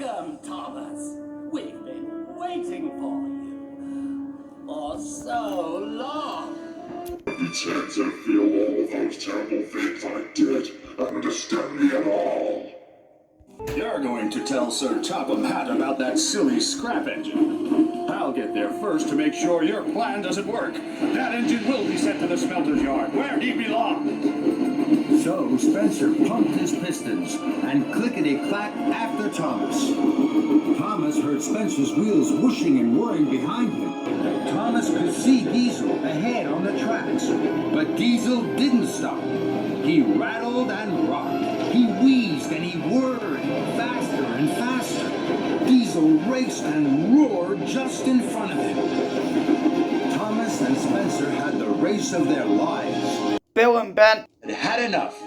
Welcome, Thomas. We've been waiting for you for so long. Pretend to feel all those terrible things I did and understand me at all. You're going to tell Sir Topham Hatt about that silly scrap engine. I'll get there first to make sure your plan doesn't work. That engine will be sent to the smelter's yard, where he belongs. So Spencer pumped his pistons and clickety-clack after Thomas. Thomas heard Spencer's wheels whooshing and whirring behind him. Thomas could see Diesel ahead on the tracks, but Diesel didn't stop. He rattled and rocked. He wheezed and he whirred faster and faster. Diesel raced and roared just in front of him. Thomas and Spencer had the race of their lives. Bill and Ben Had enough.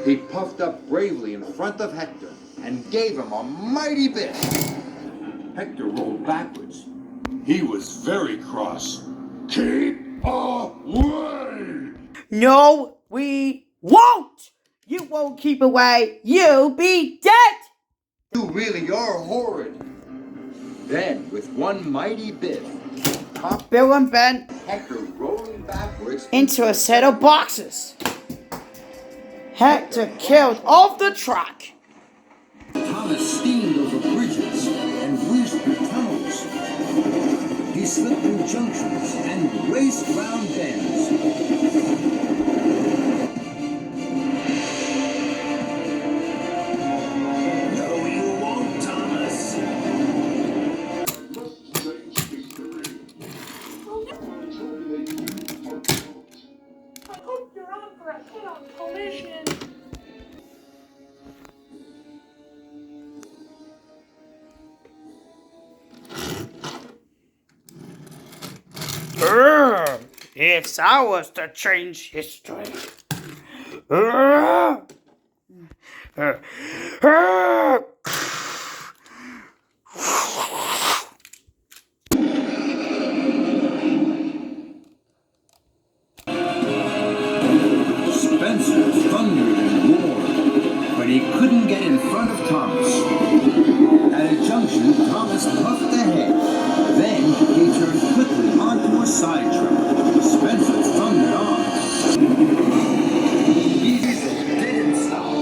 He puffed up bravely in front of Hector and gave him a mighty bit. Hector rolled backwards. He was very cross. Keep away! No, we won't! You won't keep away. You'll be dead! You really are horrid. Then, with one mighty biff, Bill and Ben Hector rolling backwards into a set of boxes. Hector killed off the track. Thomas steamed over bridges and whizzed through tunnels. He slipped through junctions and raced round bends. No, you won't, Thomas. I hope you're on for a head-on collision. If I was to change history. Spencer thundered and roared, but he couldn't get in front of Thomas. At a junction, Thomas puffed ahead. Then he turned quickly onto a side track. Spencer thundered on. Diesel didn't stop.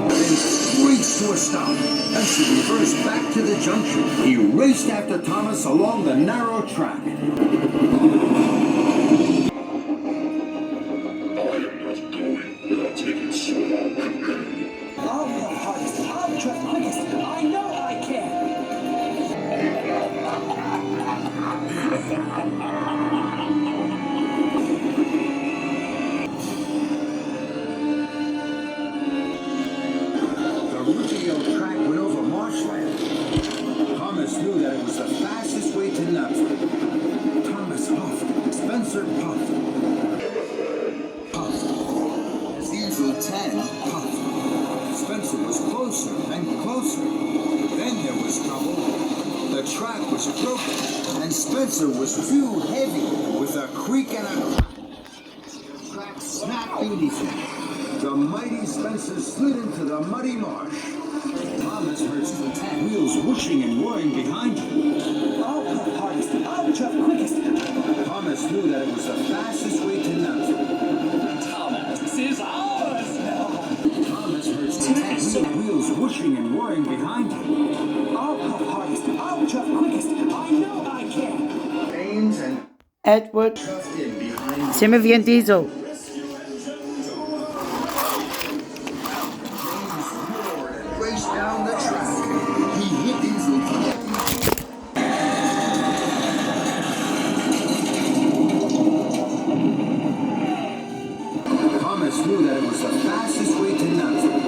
Then screeched to a stop. Spencer reversed back to the junction. He raced after Thomas along the narrow track. I am not going without taking so long with me. I'll go hardest. I'll drive quickest. I know I can. The Rutio track went over marshland. Thomas knew that it was the fastest way to Knoxville. Thomas huffed. Spencer puffed. Puffed. Diesel 10 puffed. Spencer was closer and closer. Then there was trouble. The track was broken, and Spencer was too heavy with a creak and a crack. The track snapped beneath him. The mighty Spencer slid into the muddy marsh. Thomas heard the wheels whooshing and whirring behind him. I'll go hardest. I'll drive quickest. Thomas knew that it was the fastest way to Knoxville. Thomas is ours now. Thomas heard the wheels whooshing and whirring behind him. I'll go hardest. I'll drive quickest. I know I can. James and Edward, shoved in behind Timothy and Diesel. roared and raced down the track. He hit Diesel to the Thomas knew that it was the fastest way to Knoxville.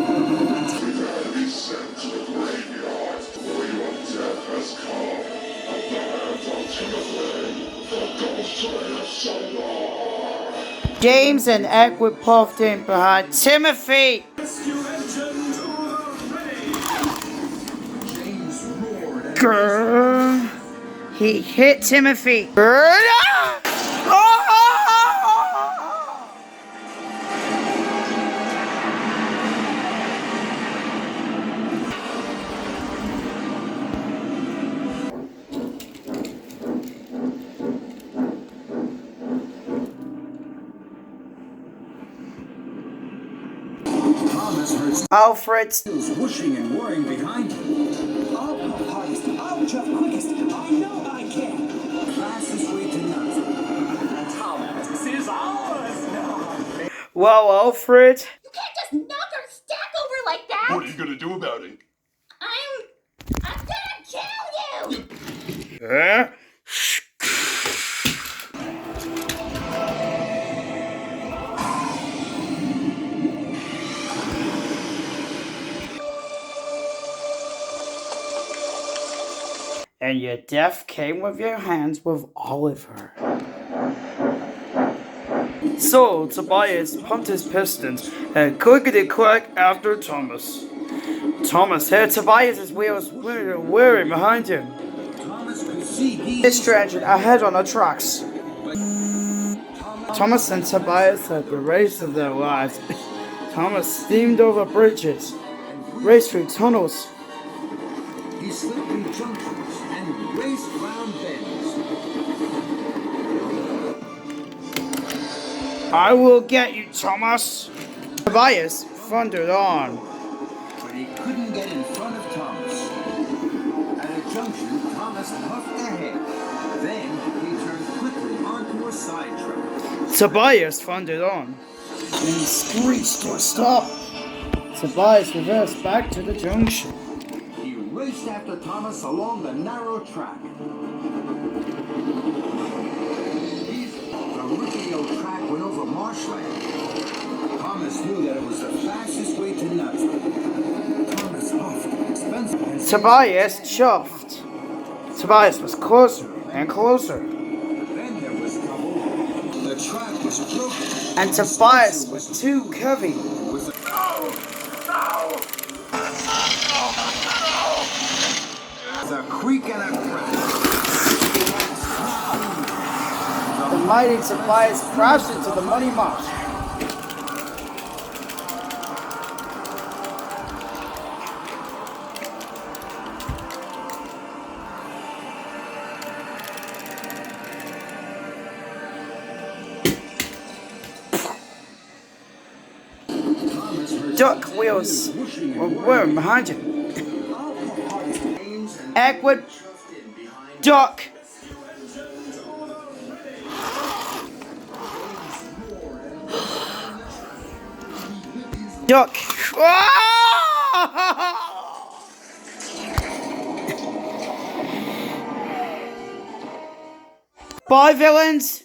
Prepare to be sent to the graveyard, for your death has come. Prepare for Timothy, the ghost of Solar. James and Edward puffed in behind Timothy. James roared and Grrr. He hit Timothy. Grrr. Alfred. wheels whooshing and whirring behind him. I'll pump hardest, I'll jump quickest, I know I can. Fastest way to nuts. Thomas is ours now. Well, Alfred. You can't just knock our stack over like that. What are you gonna do about it? I'm gonna kill you. Huh? And your death came with your hands with Oliver. So Tobias pumped his pistons and clickety-clack after Thomas. Thomas heard Tobias's wheels whirring behind him. Thomas could see This Diesel. stretched ahead on the tracks. Thomas and Tobias had the race of their lives. Thomas steamed over bridges, raced through tunnels. He slipped through junctions and raced round bends. I will get you, Thomas. Tobias thundered on. But he couldn't get in front of Thomas. At a junction, Thomas puffed ahead. Then he turned quickly onto a side track. Tobias thundered on. And he screeched to a stop. Tobias reversed back to the junction. He raced after Thomas along the narrow track. The rickety old track went over marshland. Thomas knew that it was the fastest way to nuts. Thomas huffed, expensive, and Tobias chuffed. Tobias was closer and closer. then there was trouble. The track was broken. And Tobias was too heavy. The creak and a crack. The mighty Tobias crashed into the muddy marsh. Thomas heard Duck wheels were whirring behind him. Edward Duck. Duck. Bye, villains.